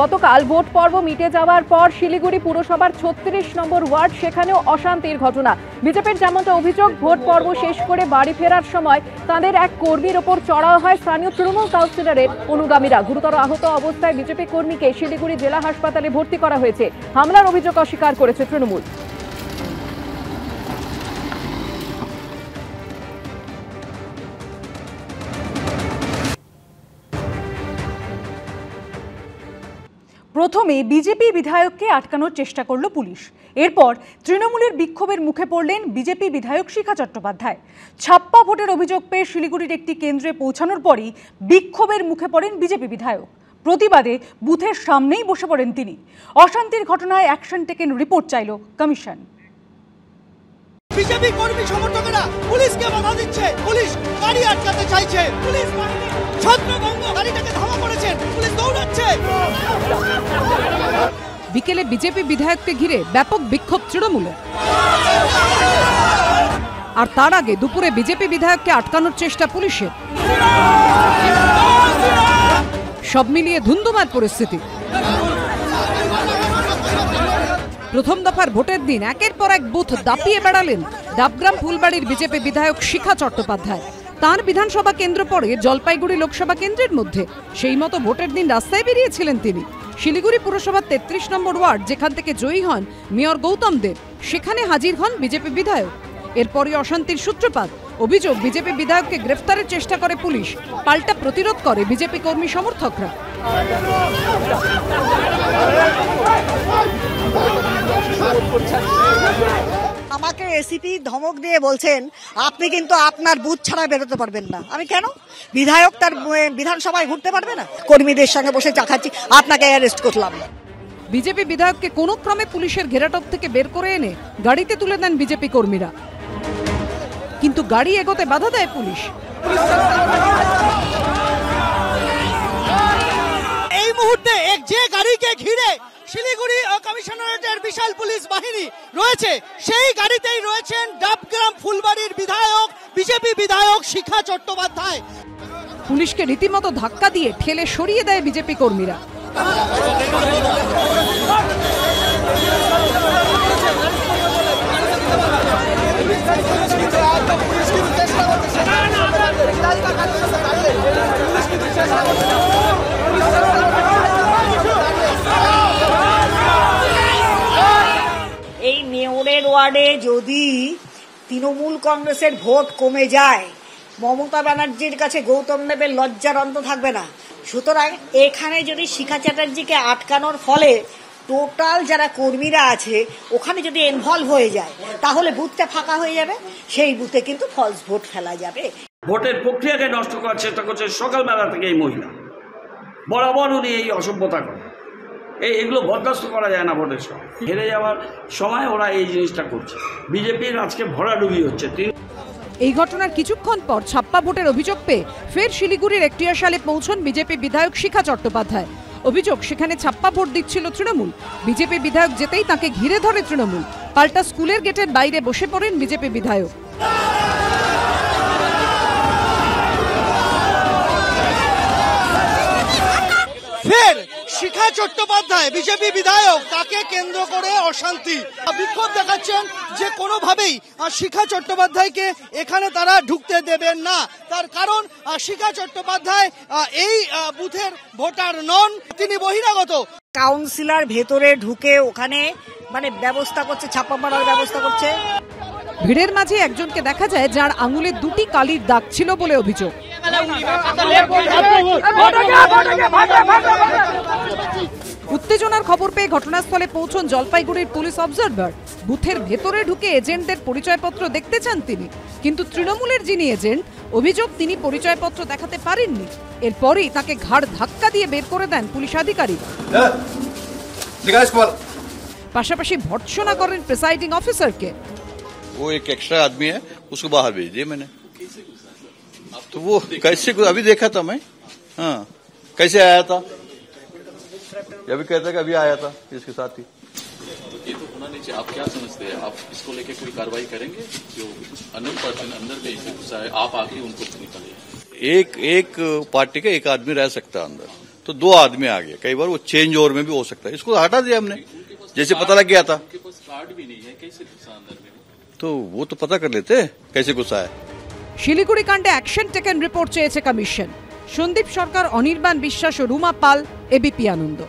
গতকাল ভোট পর্ব মিটে যাওয়ার পর শিলিগুড়ি পুরসভার ৩৬ নম্বর ওয়ার্ড সেখানেও অশান্তির ঘটনা। বিজেপির যেমনটা অভিযোগ, ভোট পর্ব শেষ করে বাড়ি ফেরার সময় তাদের এক কর্মীর ওপর চড়াও হয় স্থানীয় তৃণমূল কাউন্সিলরের অনুগামীরা। গুরুতর আহত অবস্থায় বিজেপি কর্মীকে শিলিগুড়ি জেলা হাসপাতালে ভর্তি করা হয়েছে। হামলার অভিযোগ অস্বীকার করেছে তৃণমূল। প্রথমে বিজেপি বিধায়ককে আটকানোর চেষ্টা করল পুলিশ। এরপর তৃণমূলের বিক্ষোভের মুখে পড়লেন বিজেপি বিধায়ক শিখা চট্টোপাধ্যায়। ছাপ্পা ভোটের অভিযোগ পেয়ে শিলিগুড়ির একটি কেন্দ্রে পৌঁছানোর পরই বিক্ষোভের মুখে পড়েন বিজেপি বিধায়ক। প্রতিবাদে বুথের সামনেই বসে পড়েন তিনি। অশান্তির ঘটনায় অ্যাকশন টেকেন রিপোর্ট চাইল কমিশন। বিজেপি কর্মী সমর্থকেরা পুলিশকে বাধা দিচ্ছে, পুলিশ গাড়ি আটকাতে চাইছে, পুলিশ ছত্রভঙ্গ গাড়িটাকে ধাওয়া করেছেন, পুলিশ দৌড়াচ্ছে। বিকেলে বিজেপি বিধায়ককে ঘিরে ব্যাপক বিক্ষোভ তৃণমূলে। আর তার আগে দুপুরে বিজেপি বিধায়ককে আটকানোর চেষ্টা পুলিশের। সব মিলিয়ে ধুন্ধুমার পরিস্থিতি। প্রথম দফার ভোটের দিন একের পর এক বুথ দাপিয়ে বেড়ালেন ডাবগ্রাম ফুলবাড়ির বিজেপি বিধায়ক শিখা চট্টোপাধ্যায়। তাঁর বিধানসভা কেন্দ্র পড়ে জলপাইগুড়ি লোকসভা কেন্দ্রের মধ্যে। সেই মতো ভোটের দিন রাস্তায় বেরিয়েছিলেন তিনি। শিলিগুড়ি পুরসভার ৩৩ নম্বর ওয়ার্ড, যেখান থেকে জয়ী হন মেয়র গৌতম দেব, সেখানে হাজির হন বিজেপি বিধায়ক। এরপরই অশান্তির সূত্রপাত। অভিযোগ, বিজেপি বিধায়ককে গ্রেফতারের চেষ্টা করে পুলিশ, পাল্টা প্রতিরোধ করে বিজেপি কর্মী সমর্থকরা। আমাকে এসিপি ধমক দিয়ে বলছেন আপনি কিন্তু আপনার বুথ ছাড়া বেরোতে পারবেন না। আমি কেন? বিধায়ক তার বিধানসভায় ঘুরতে পারবে না? কর্মীদের সঙ্গে বসে চা খাচ্ছি, আপনাকে অ্যারেস্ট করলাম। বিজেপি বিধায়ককে কোনো ক্রমে পুলিশের ঘেরাটোপ থেকে বের করে এনে গাড়িতে তুলে দেন বিজেপি কর্মীরা, কিন্তু গাড়ি এগোতে বাধা দেয় পুলিশ। এই মুহূর্তে যে গাড়িকে ঘিরে শিলিগুড়ি কমিশনারেটের বিশাল পুলিশ বাহিনী রয়েছে, সেই গাড়িতেই রয়েছেন ডাবগ্রাম ফুলবাড়ির বিধায়ক, বিজেপি বিধায়ক শিখা চট্টোপাধ্যায়। পুলিশকে রীতিমতো ধাক্কা দিয়ে ঠেলে সরিয়ে দেয় বিজেপি কর্মীরা। এই মেয়রের ওয়ার্ডে যদি তৃণমূল কংগ্রেসের ভোট কমে যায়, মমতা ব্যানার্জির কাছে গৌতম দেবের লজ্জার অন্ত থাকবে না। সুতরাং এখানে যদি শিখা চ্যাটার্জিকে আটকানোর ফলে টোটাল যারা কর্মীরা আছে ওখানে যদি ইনভলভ হয়ে যায়, তাহলে বুথটা ফাঁকা হয়ে যাবে, সেই বুথে কিন্তু ফলস ভোট ফেলা যাবে। ভোটের প্রক্রিয়াকে নষ্ট করার চেষ্টা করছে সকালবেলা থেকে এই মহিলা। বরাবর উনি এই অসভ্যতা করে, এগুলো বরদাস্ত করা যায় না। ভোটের সময় হেরে যাওয়ার সময় ওরা এই জিনিসটা করছে। বিজেপির আজকে ভরাডুবি হচ্ছে। এই ঘটনার কিছুক্ষণ পর ছাপ্পা ভোটের অভিযোগ পেয়ে ফের শিলিগুড়ির একটিয়াশালে পৌঁছন বিজেপি বিধায়ক শিখা চট্টোপাধ্যায়। অভিযোগ, সেখানে ছাপ্পা ভোট দিচ্ছিল তৃণমূল। বিজেপি বিধায়ক যেতেই তাকে ঘিরে ধরে তৃণমূল। পাল্টা স্কুলের গেটের বাইরে বসে পড়েন বিজেপি বিধায়ক। ফের শিখা চট্টোপাধ্যায় বিজেপি বিধায়ক, তাকে কেন্দ্র করে অশান্তি, বিক্ষোভ দেখাচ্ছেন যে কোনোভাবেই শিখা চট্টোপাধ্যায়কে এখানে তারা ঢুকতে দেবেন না। তার কারণ শিখা চট্টোপাধ্যায় এই বুথের ভোটার নন, তিনি বহিরাগত। কাউন্সিলর ভেতরে ঢুকে ওখানে ব্যবস্থা করছে, ছাপ্পা মারার ব্যবস্থা করছে। ভিড়ের মাঝে একজনকে দেখা যায় যার আঙুলে দুটি কালির দাগ ছিল বলে অভিযোগ। উত্তেজনার খবর পেয়ে ঘটনাস্থলে পৌঁছন জলপাইগুড়ির পুলিশ অবজারভার। বুথের ভেতরে ঢুকে এজেন্টদের পরিচয়পত্র দেখতে চান তিনি, কিন্তু তৃণমূলের যিনি এজেন্ট, অভিযোগ তিনি পরিচয়পত্র দেখাতে পারেননি। এরপরই তাকে ঘাড় ধাক্কা দিয়ে বের করে দেন পুলিশ আধিকারিক। পাশাপাশি ভর্ৎসনা করেন প্রিসাইডিং অফিসারকে। वो एक एक्स्ट्रा आदमी है, उसको बाहर भेज दिया मैंने। तो वो कैसे, अभी देखा था मैं, हाँ कैसे आया था, अभी कहता कि अभी आया था इसके साथ ही। ये तो होना नहीं चाहिए। आप क्या समझते हैं, आप इसको लेके कोई कार्रवाई करेंगे? जो अननोन पर्सन अंदर में घुसा है, आप आके उनको निकालिए। एक पार्टी का एक आदमी रह सकता है अंदर, तो 2 आदमी आ गए। कई बार वो चेंज ओवर में भी हो सकता है, इसको हटा दिया हमने जैसे पता लग गया था। उनके पास कार्ड भी नहीं है, कैसे घुसा अंदर में? तो वो तो पता कर लेते कैसे घुसा है। শিলিগুড়ি কাণ্ডে অ্যাকশন টেকেন রিপোর্ট চেয়েছে কমিশন। সন্দীপ সরকার, অনির্বাণ বিশ্বাস ও রুমা পাল, এবিপি আনন্দ।